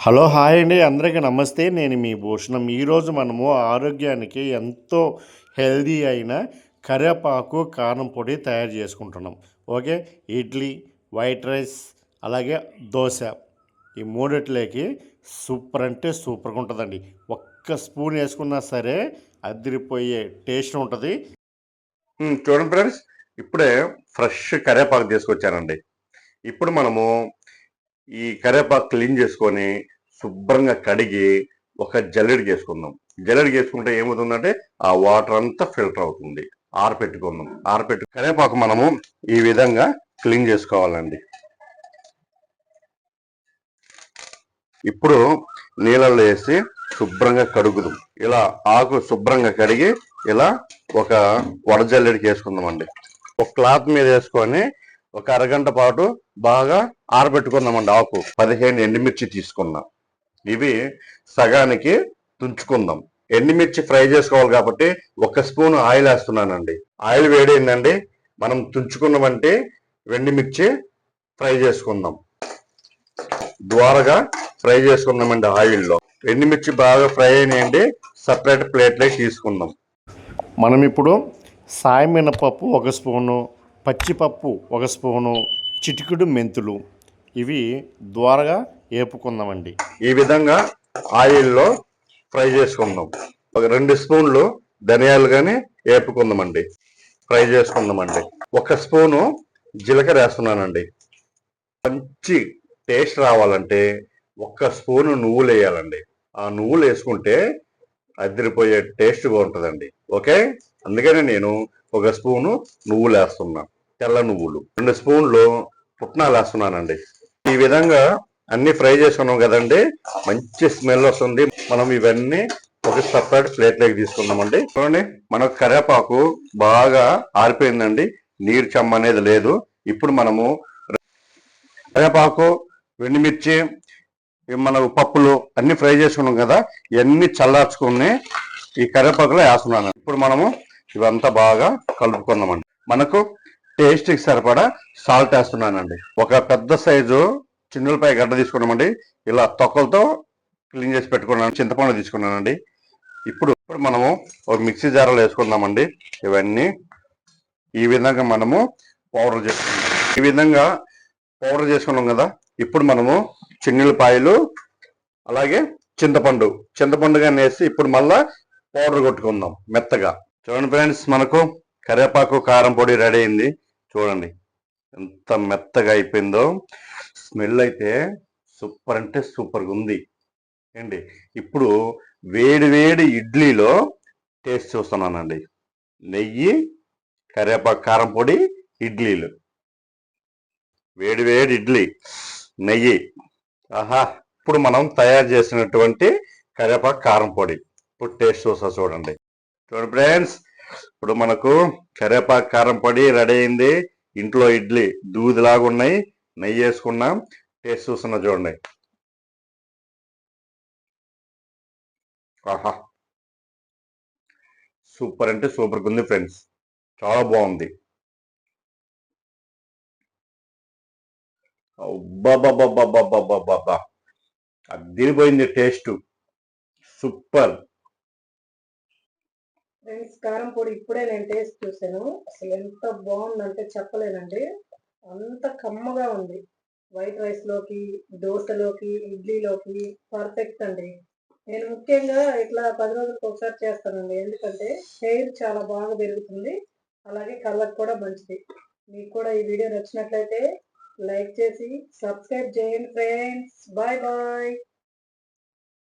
Hello hi అండి అందరికీ నమస్తే. నేను మీ భూషణం. ఈరోజు మనము ఆరోగ్యానికి ఎంతో హెల్దీ అయిన కరివేపాకు కారం పొడి తయారు చేసుకుంటున్నాం. ఓకే, ఇడ్లీ, వైట్ రైస్, అలాగే దోశ, ఈ మూడిట్లోకి సూపర్ అంటే సూపర్గా ఉంటుందండి. ఒక్క స్పూన్ వేసుకున్నా సరే అదిరిపోయే టేస్ట్ ఉంటుంది. చూడండి ఫ్రెండ్స్, ఇప్పుడే ఫ్రెష్ కరివేపాకు తీసుకొచ్చానండి. ఇప్పుడు మనము ఈ కరివేపాకు క్లీన్ చేసుకొని శుభ్రంగా కడిగి ఒక జల్లెడికి వేసుకుందాం. జల్లెడికి వేసుకుంటే ఏమవుతుందంటే ఆ వాటర్ అంతా ఫిల్టర్ అవుతుంది. ఆరపెట్టుకుందాం. కరివేపాకు మనము ఈ విధంగా క్లీన్ చేసుకోవాలండి. ఇప్పుడు నీళ్ళల్లో వేసి శుభ్రంగా కడుగుదాం. ఇలా ఆకు శుభ్రంగా కడిగి ఇలా ఒక వడజల్లెడికి వేసుకుందామండి. ఒక క్లాత్ మీద వేసుకొని ఒక అరగంట పాటు బాగా ఆరబెట్టుకుందామండి. ఆకు 15 ఎండుమిర్చి తీసుకున్నాం. ఇవి సగానికి తుంచుకుందాం. ఎండుమిర్చి ఫ్రై చేసుకోవాలి కాబట్టి 1 స్పూన్ ఆయిల్ వేస్తున్నానండి. ఆయిల్ వేడైందండి. మనం తుంచుకున్నామంటే ఎండుమిర్చి ఫ్రై చేసుకుందాం. ద్వారగా ఫ్రై చేసుకుందామండి ఆయిల్లో. ఎండుమిర్చి బాగా ఫ్రై అయినాయండి. సపరేట్ ప్లేట్లోకి తీసుకుందాం. మనం ఇప్పుడు సాయం మినపప్పు 1 స్పూను, పచ్చిపప్పు 1 స్పూను, చిటికెడు మెంతులు, ఇవి ద్వారగా వేపుకుందామండి. ఈ విధంగా ఆయిల్లో ఫ్రై చేసుకుందాం. ఒక 2 స్పూన్లు ధనియాలు కానీ వేపుకుందామండి. ఫ్రై చేసుకుందామండి. 1 స్పూను జీలకర్ర వేస్తున్నానండి. మంచి టేస్ట్ రావాలంటే 1 స్పూను నువ్వులు వేయాలండి. ఆ నువ్వులు వేసుకుంటే అదిరిపోయే టేస్ట్గా ఉంటుందండి. ఓకే, అందుకని నేను 1 స్పూను నువ్వులు వేస్తున్నా. తెల్ల నువ్వులు 2 స్పూన్లు పుట్నాలు వేస్తున్నానండి. ఈ విధంగా అన్ని ఫ్రై చేసుకున్నాం కదండి. మంచి స్మెల్ వస్తుంది. మనం ఇవన్నీ ఒక సపరేట్ ప్లేట్లోకి తీసుకుందామండి. చూడండి, మనకు కరివేపాకు బాగా ఆరిపోయిందండి. నీరు చెమ్మ అనేది లేదు. ఇప్పుడు మనము కరివేపాకు, ఎండుమిర్చి, మన పప్పులు అన్ని ఫ్రై చేసుకున్నాం కదా, ఇవన్నీ చల్లార్చుకుని ఈ కరివేపాకులో వేస్తున్నాను. ఇప్పుడు మనము ఇవంతా బాగా కలుపుకుందామండి. మనకు టేస్ట్కి సరిపడా సాల్ట్ వేస్తున్నానండి. ఒక పెద్ద సైజు చిన్నులపాయ గడ్డ తీసుకున్నామండి. ఇలా తొక్కలతో క్లీన్ చేసి పెట్టుకున్నాను. చింతపండు తీసుకున్నానండి. ఇప్పుడు మనము ఒక మిక్సీ జార్లో వేసుకుందామండి. ఇవన్నీ ఈ విధంగా మనము పౌడర్ చేసుకుందాం. ఈ విధంగా పౌడర్ చేసుకున్నాం కదా. ఇప్పుడు మనము చిన్నులపాయలు అలాగే చింతపండుగా వేసి ఇప్పుడు మళ్ళా పౌడర్ కొట్టుకుందాం మెత్తగా. చూడండి ఫ్రెండ్స్, మనకు కరివేపాకు కారం పొడి రెడీ అయింది. చూడండి ఎంత మెత్తగా అయిపోయిందో. స్మెల్ అయితే సూపర్ అంటే సూపర్గా ఉంది ఏంటి. ఇప్పుడు వేడి వేడి ఇడ్లీలో టేస్ట్ చూస్తున్నానండి. నెయ్యి, కరివేపాకు కారం పొడి, ఇడ్లీలు, వేడి వేడి ఇడ్లీ, నెయ్యి. ఆహా, ఇప్పుడు మనం తయారు చేసినటువంటి కరివేపాకు కారం పొడి ఇప్పుడు టేస్ట్ చూస్తా. చూడండి ఫ్రెండ్స్, ఇప్పుడు మనకు కరివేపాకు కారం పొడి రెడీ అయింది. ఇంట్లో ఇడ్లీ దూదిలాగా ఉన్నాయి. నెయ్యి వేసుకున్నాం. టేస్ట్ చూస్తున్నా చూడండి. ఆహా, సూపర్ అంటే సూపర్గా ఉంది ఫ్రెండ్స్. చాలా బాగుంది. అబ్బాబాబాబాబాబాబాబా, అదిరిపోయింది టేస్ట్. సూపర్ ఫ్రెండ్స్, కారం పొడి ఇప్పుడే నేను టేస్ట్ చూసాను. అసలు ఎంత బాగుందంటే చెప్పలేనండి. అంత కమ్మగా ఉంది. వైట్ రైస్ లోకి, దోశలోకి, ఇడ్లీలోకి పర్ఫెక్ట్ అండి. నేను ముఖ్యంగా ఇట్లా 10 రోజులకు ఒకసారి చేస్తానండి. ఎందుకంటే హెయిర్ చాలా బాగా పెరుగుతుంది, అలాగే కళ్ళకు కూడా మంచిది. మీకు కూడా ఈ వీడియో నచ్చినట్లయితే లైక్ చేసి సబ్స్క్రైబ్ చేయండి ఫ్రెండ్స్. Bye bye.